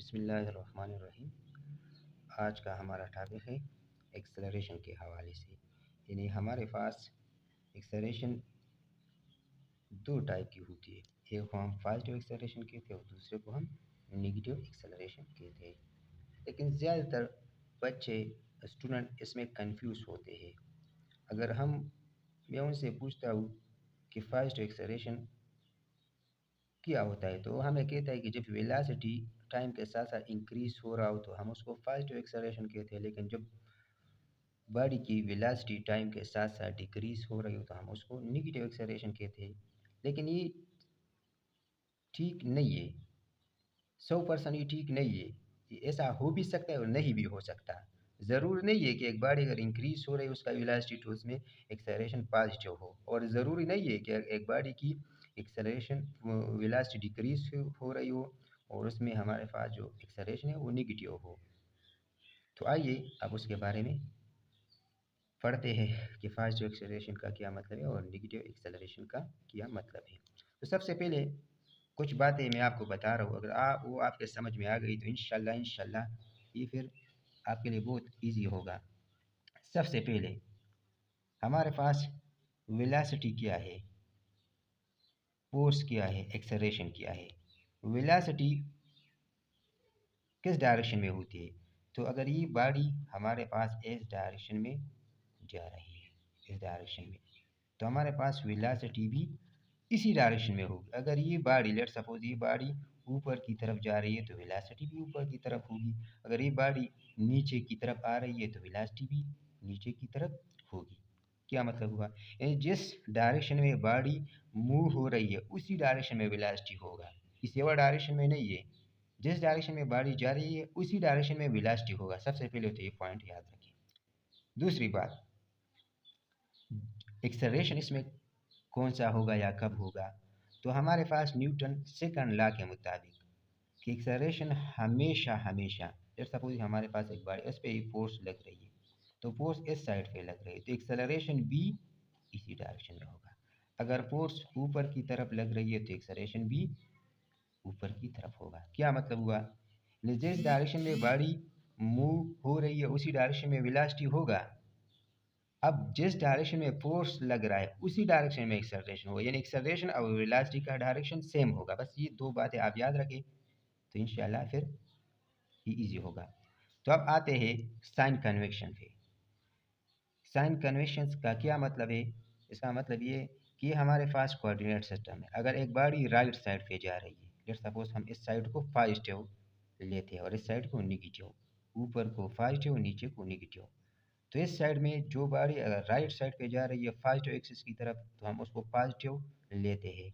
बिस्मिल्लाहिर्रहमानिर्रहीम। आज का हमारा टॉपिक है एक्सेलरेशन के हवाले से। यानी हमारे पास एक्सेलरेशन दो टाइप की होती है, एक को हम पॉजिटिव एक्सेलरेशन कहते हैं और दूसरे को हम नेगेटिव एक्सेलरेशन कहते हैं। लेकिन ज़्यादातर बच्चे स्टूडेंट इसमें कंफ्यूज होते हैं। अगर मैं उनसे पूछता हूँ कि पॉजिटिव एक्सेलरेशन क्या होता है, तो हमें कहता है कि जब वेलोसिटी टाइम के साथ साथ इंक्रीज हो रहा हो तो हम उसको पॉजिटिव एक्सेलरेशन कहते हैं। लेकिन जब बॉडी की वेलोसिटी टाइम के साथ साथ डिक्रीज हो रही हो तो हम उसको नेगेटिव एक्सेलरेशन कहते हैं। लेकिन ये ठीक नहीं है, 100% ये ठीक नहीं है। ये ऐसा हो भी सकता है और नहीं भी हो सकता। ज़रूर नहीं है कि एक बॉडी अगर इंक्रीज हो रही है उसका वेलोसिटी तो उसमें एक्सेलरेशन पॉजिटिव हो, और ज़रूरी नहीं है कि एक बॉडी की एक्सेलरेशन वेलोसिटी डिक्रीज हो रही हो और उसमें हमारे पास जो एक्सेलरेशन है वो नेगेटिव हो। तो आइए अब उसके बारे में पढ़ते हैं कि पॉजिटिव एक्सेलरेशन का क्या मतलब है और नेगेटिव एक्सेलरेशन का क्या मतलब है। तो सबसे पहले कुछ बातें मैं आपको बता रहा हूँ, अगर वो आपके समझ में आ गई तो इंशाल्लाह ये फिर आपके लिए बहुत इजी होगा। सबसे पहले हमारे पास वेलोसिटी क्या है, फोर्स क्या है, एक्सेलरेशन क्या है। वेलोसिटी किस डायरेक्शन में होती है, तो अगर ये बॉडी हमारे पास इस डायरेक्शन में जा रही है, इस डायरेक्शन में, तो हमारे पास वेलोसिटी भी इसी डायरेक्शन में होगी। अगर ये बॉडी लेट सपोज ये बॉडी ऊपर की तरफ जा रही है तो वेलोसिटी भी ऊपर की तरफ होगी। अगर ये बॉडी नीचे की तरफ आ रही है तो वेलोसिटी भी नीचे की तरफ होगी। क्या मतलब हुआ, यानी जिस डायरेक्शन में बॉडी मूव हो रही है उसी डायरेक्शन में वेलोसिटी होगा, किसी और डायरेक्शन में नहीं है। जिस डायरेक्शन में बॉडी जा रही है उसी डायरेक्शन में वेलोसिटी होगा। सबसे पहले तो ये पॉइंट याद रखिए। दूसरी बात, एक्सेलरेशन इसमें कौन सा होगा या कब होगा, तो हमारे पास न्यूटन सेकंड लॉ के मुताबिक कि एक्सेलरेशन हमेशा हमेशा, जैसे सपोज हमारे पास एक बार इस पे फोर्स लग रही है तो फोर्स इस साइड पे लग रही है तो एक्सेलरेशन भी इसी डायरेक्शन में होगा। अगर फोर्स ऊपर की तरफ लग रही है तो एक्सेलरेशन भी ऊपर की तरफ होगा। क्या मतलब हुआ, जिस डायरेक्शन में बॉडी मूव हो रही है उसी डायरेक्शन में वेलोसिटी होगा। अब जिस डायरेक्शन में फोर्स लग रहा है उसी डायरेक्शन में एक्सेलरेशन होगा, यानी एक्सेलरेशन और वेलोसिटी का डायरेक्शन सेम होगा। बस ये दो बातें आप याद रखें तो इंशाल्लाह फिर ये इजी होगा। तो अब आते हैं साइन कन्वेक्शन पे। साइन कन्वेक्शन का क्या मतलब है, इसका मतलब ये कि हमारे पास कोऑर्डिनेट सिस्टम है। अगर एक बॉडी राइट साइड पे जा रही है, लेट्स सपोज हम इस साइड को पॉजिटिव लेते हैं और इस साइड को नेगेटिव, ऊपर को पॉजिटिव नीचे को नेगेटिव, तो इस साइड में जो बॉडी अगर राइट साइड पे जा रही है पॉजिटिव एक्सिस की तरफ तो हम उसको पॉजिटिव लेते हैं,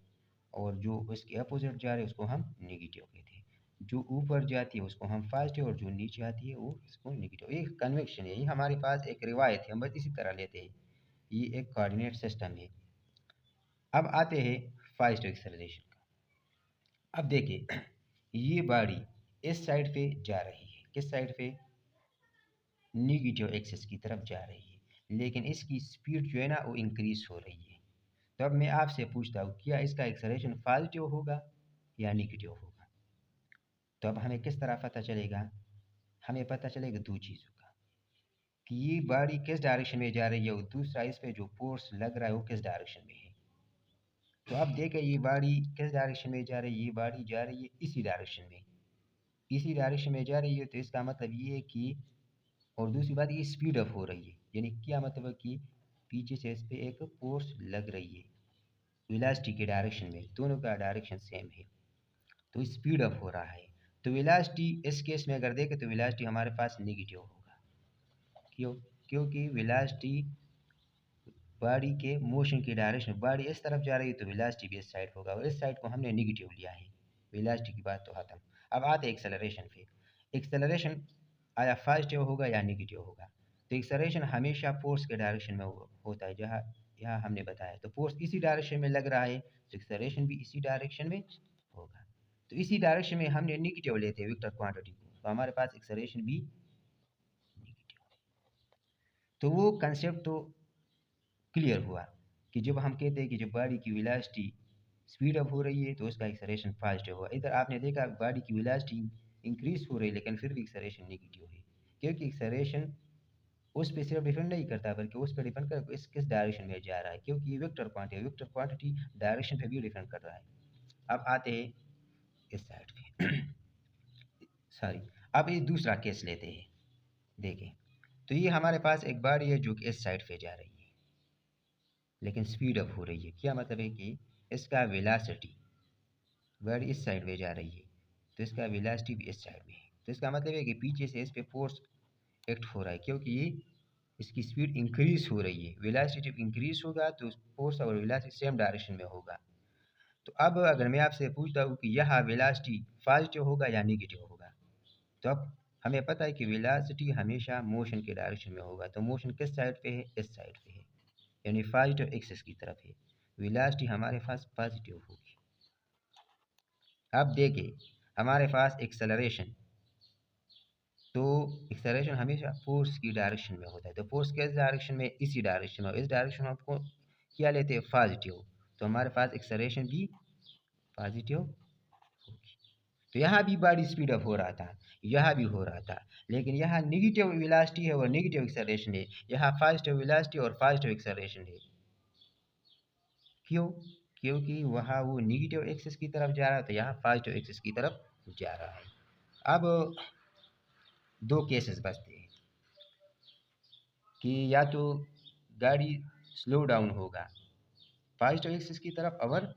और जो उसके अपोजिट जा रहे हैं उसको हम नेगेटिव कहते हैं। जो ऊपर जाती है उसको हम पॉजिटिव और जो नीचे आती है वो इसको नेगेटिव। ये कन्वेक्शन है, ये हमारे पास एक रिवायत है, हम बस इसी तरह लेते हैं। ये एक कोऑर्डिनेट सिस्टम है। अब आते हैं पॉजिटिव एक्सेलरेशन का। अब देखिए ये बॉडी इस साइड पे जा रही है, किस साइड पे, नेगेटिव एक्सिस की तरफ जा रही है, लेकिन इसकी स्पीड जो है ना वो इंक्रीज हो रही है। तो अब मैं आपसे पूछता हूँ क्या इसका एक्सेलरेशन पॉजिटिव होगा या नेगेटिव होगा। तो अब हमें किस तरह पता चलेगा, हमें पता चलेगा दो चीज़ों का, कि ये बॉडी किस डायरेक्शन में जा रही है और दूसरा इस पे जो फोर्स लग रहा है वो किस डायरेक्शन में है। तो अब देखें ये बॉडी किस डायरेक्शन में जा रही है, ये बॉडी जा रही है इसी डायरेक्शन में, इसी डायरेक्शन में जा रही है। तो इसका मतलब ये है कि, और दूसरी बात ये स्पीड अप हो रही है, यानी क्या मतलब है कि पीछे से इस पे एक फोर्स लग रही है वेलोसिटी के डायरेक्शन में, दोनों का डायरेक्शन सेम है तो स्पीड अप हो रहा है। तो वेलोसिटी इस केस में अगर देखें तो वेलोसिटी हमारे पास नेगेटिव होगा। क्यों, क्योंकि वेलोसिटी बॉडी के मोशन की डायरेक्शन, बॉडी इस तरफ जा रही है तो वेलोसिटी भी इस साइड होगा, और इस साइड को हमने नेगेटिव लिया है। वेलोसिटी की बात तो खत्म। अब आते हैं एक्सेलरेशन पे। एक्सेलरेशन आया पॉजिटिव होगा या नेगेटिव होगा, तो एक्सेलरेशन हमेशा फोर्स के डायरेक्शन में होता है, जहाँ यहाँ हमने बताया। तो फोर्स इसी डायरेक्शन में लग रहा है तो एक्सेलरेशन भी इसी डायरेक्शन में होगा। तो इसी डायरेक्शन में हमने नेगेटिव लेते हैं वेक्टर क्वांटिटी को, तो हमारे पास एक्सेलरेशन भी नेगेटिव है। तो वो कंसेप्ट तो क्लियर हुआ कि जब हम कहते हैं कि जब बॉडी की वेलोसिटी स्पीड अप हो रही है तो उसका एक्सेलरेशन फास्ट होगा। इधर आपने देखा बॉडी की वेलोसिटी इंक्रीज हो रही है लेकिन फिर भी एक्सेलरेशन नेगेटिव है, क्योंकि एक्सेलरेशन उस पर सिर्फ डिपेंड नहीं करता बल्कि उस पर डिपेंड कर इस किस डायरेक्शन में जा रहा है, क्योंकि वेक्टर क्वांटिटी डायरेक्शन पे भी डिपेंड कर रहा है। अब आते हैं इस साइड पे सॉरी, अब ये दूसरा केस लेते हैं। देखें तो ये हमारे पास एक बॉडी है जो कि इस साइड पे जा रही है लेकिन स्पीड अप हो रही है। क्या मतलब है कि इसका वेलोसिटी, बॉडी इस साइड में जा रही है तो इसका वेलोसिटी भी इस साइड में है। तो इसका मतलब है कि पीछे से इस पे फोर्स एक्ट हो रहा है, क्योंकि ये इसकी स्पीड इंक्रीज हो रही है। वेलोसिटी जब इंक्रीज होगा तो फोर्स और वेलोसिटी सेम डायरेक्शन में होगा। तो अब अगर मैं आपसे पूछता हूँ कि यह वेलोसिटी पॉजिटिव होगा या नेगेटिव होगा, तो अब हमें पता है कि वेलोसिटी हमेशा मोशन के डायरेक्शन में होगा। तो मोशन किस साइड पे है? इस साइड पे है, यानी पॉजिटिव एक्सिस की तरफ है। वेलोसिटी हमारे पास पॉजिटिव होगी। अब देखिए हमारे पास एक्सेलरेशन, तो एक्सेलरेशन हमेशा फोर्स की डायरेक्शन में होता है। तो फोर्स किस डायरेक्शन में? इसी डायरेक्शन में। इस डायरेक्शन में आपको क्या लेते हैं? पॉजिटिव। तो हमारे पास एक्सेलरेशन भी पॉजिटिव होगी। तो यहाँ भी बॉडी स्पीड अप हो रहा था, यहाँ भी हो रहा था, लेकिन यहाँ नेगेटिव वेलोसिटी है और नेगेटिव एक्सेलरेशन है। यहाँ पॉजिटिव वेलोसिटी और पॉजिटिव एक्सेलरेशन है। क्यों? क्योंकि वहाँ वो नेगेटिव एक्सिस की तरफ जा रहा था, यहाँ पॉजिटिव एक्सिस की तरफ जा रहा है। अब दो केसेस बचते हैं कि या तो गाड़ी स्लो डाउन होगा पॉजिटिव एक्सिस की तरफ और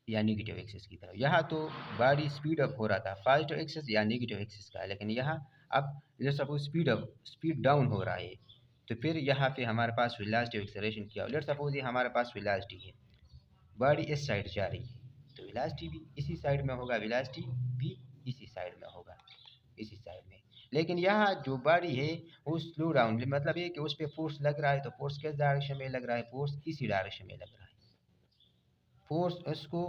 या नेगेटिव एक्सिस की तरफ। यहाँ तो गाड़ी स्पीड अप हो रहा था पॉजिटिव एक्सिस या नेगेटिव एक्सिस का, लेकिन यहाँ अब लेट्स सपोज स्पीड डाउन हो रहा है। तो फिर यहाँ पे हमारे पास वेलोसिटी एक्सेलरेशन क्या हो? लेट्स सपोज ये हमारे पास वेलोसिटी है, गाड़ी इस साइड जा रही है तो वेलोसिटी भी इसी साइड में होगा, वेलोसिटी भी इसी साइड में होगा, इसी साइड में। लेकिन यहाँ जो बॉडी है वो स्लो डाउन, मतलब ये कि उस पर फोर्स लग रहा है, तो फोर्स किस डायरेक्शन में लग रहा है? फोर्स इसी डायरेक्शन में लग रहा है। फोर्स उसको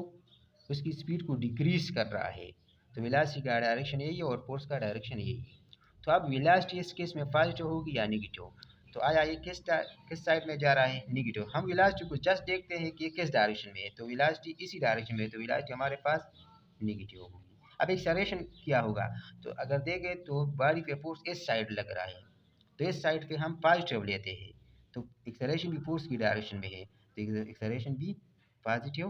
उसकी स्पीड को डिक्रीज कर रहा है। तो वेलोसिटी का डायरेक्शन यही है और फोर्स का डायरेक्शन यही है। तो अब वेलोसिटी इस केस में पॉजिटिव होगी या नेगेटिव? तो आया ये किस साइड में जा रहा है? नेगेटिव। हम वेलोसिटी को जस्ट देखते हैं कि किस डायरेक्शन में है, तो वेलोसिटी इसी डायरेक्शन में है, तो वेलोसिटी हमारे पास नेगेटिव होगी। अब एक्सेलरेशन क्या होगा? तो अगर देखें तो बॉडी पे फोर्स इस साइड लग रहा है, तो इस साइड पे हम पॉजिटिव लेते हैं, तो एक्सेलरेशन भी फोर्स की डायरेक्शन में है, तो एक्सेलरेशन भी पॉजिटिव।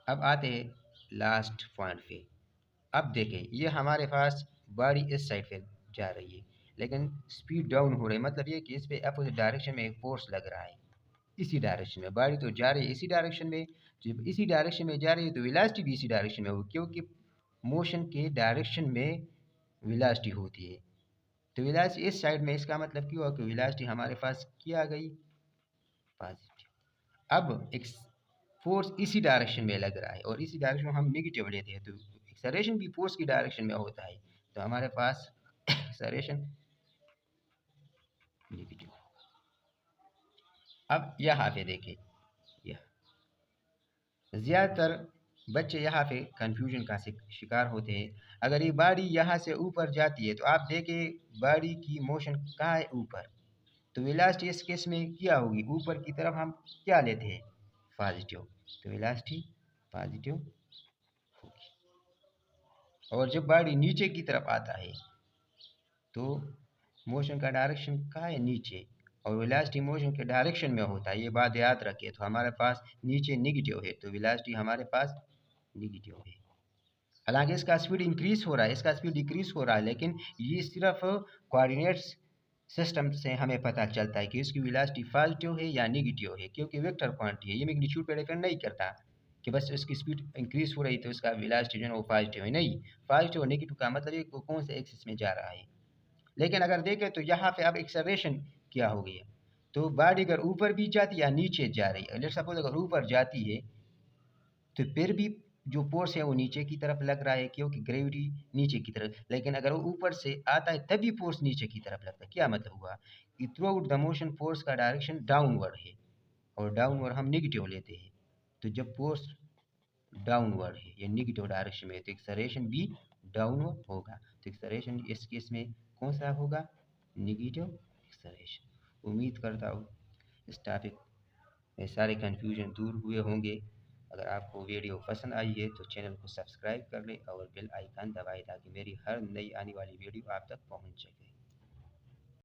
अब आते हैं लास्ट पॉइंट पे। अब देखें ये हमारे पास बॉडी इस साइड पे जा रही है लेकिन स्पीड डाउन हो रही है, मतलब ये कि इस पे अपोजिट डायरेक्शन में एक फोर्स लग रहा है इसी डायरेक्शन में। बॉडी तो जा रही है इसी डायरेक्शन में, जब इसी डायरेक्शन में जा रही है तो वेलोसिटी भी इसी डायरेक्शन में होगी, क्योंकि मोशन के डायरेक्शन में वेलोसिटी होती है। तो वेलोसिटी इस साइड में, इसका मतलब क्यों हुआ कि वेलोसिटी हमारे पास क्या आ गई? पॉजिटिव। अब एक फोर्स इसी डायरेक्शन में लग रहा है और इसी डायरेक्शन में हम नेगेटिव लेते हैं, तो एक्सेलरेशन भी फोर्स की डायरेक्शन में होता है, तो हमारे पास एक्सेलरेशन नेगेटिव। अब यहाँ पे देखिए, यह ज़्यादातर बच्चे यहाँ पे कंफ्यूजन का शिकार होते हैं। अगर ये बॉडी यहाँ से ऊपर जाती है तो आप देखिए बॉडी की मोशन कहाँ है? ऊपर। तो वेलोसिटी इस केस में क्या होगी? ऊपर की तरफ हम क्या लेते हैं? पॉजिटिव। तो वेलोसिटी पॉजिटिव होगी। और जब बॉडी नीचे की तरफ आता है तो मोशन का डायरेक्शन कहाँ है? नीचे, और वेलोसिटी मोशन के डायरेक्शन में होता है, ये बात याद रखिए। तो हमारे पास नीचे नेगेटिव है तो वेलोसिटी हमारे पास नेगेटिव है। हालांकि इसका स्पीड इंक्रीज हो रहा है, इसका स्पीड डिक्रीज हो रहा है, लेकिन ये सिर्फ कोऑर्डिनेट्स सिस्टम से हमें पता चलता है कि इसकी वेलोसिटी पॉजिटिव है या नेगेटिव है, क्योंकि वेक्टर क्वांटिटी है, ये मैग्नीट्यूड पर डिपेंड नहीं करता कि बस इसकी स्पीड इंक्रीज हो रही तो इसका वेलोसिटी जो है वो पॉजिटिव है। नहीं, पॉजिटिव और नेगेटिव का मतलब ये कौन से एक्सिस में जा रहा है। लेकिन अगर देखें तो यहाँ पे अब एक्सेलरेशन क्या हो गया? तो बॉडी अगर ऊपर भी जाती है या नीचे जा रही है, लेट्स सपोज अगर ऊपर जाती है तो फिर भी जो फोर्स है वो नीचे की तरफ लग रहा है, क्योंकि ग्रेविटी नीचे की तरफ। लेकिन अगर वो ऊपर से आता है तभी फोर्स नीचे की तरफ लगता है। क्या मतलब हुआ कि through out the motion force का डायरेक्शन डाउनवर्ड है और डाउनवर्ड हम नेगेटिव लेते हैं। तो जब फोर्स डाउनवर्ड है या नेगेटिव डायरेक्शन में, तो एक्सेलरेशन भी डाउनवर्ड होगा। तो एक्सेलरेशन इस केस में कौन सा होगा? Negative acceleration. उम्मीद करता हूँ इस टॉपिक में सारे कन्फ्यूजन दूर हुए होंगे। अगर आपको वीडियो पसंद आई है तो चैनल को सब्सक्राइब कर लें और बेल आइकन दबाएं ताकि मेरी हर नई आने वाली वीडियो आप तक पहुंच सके।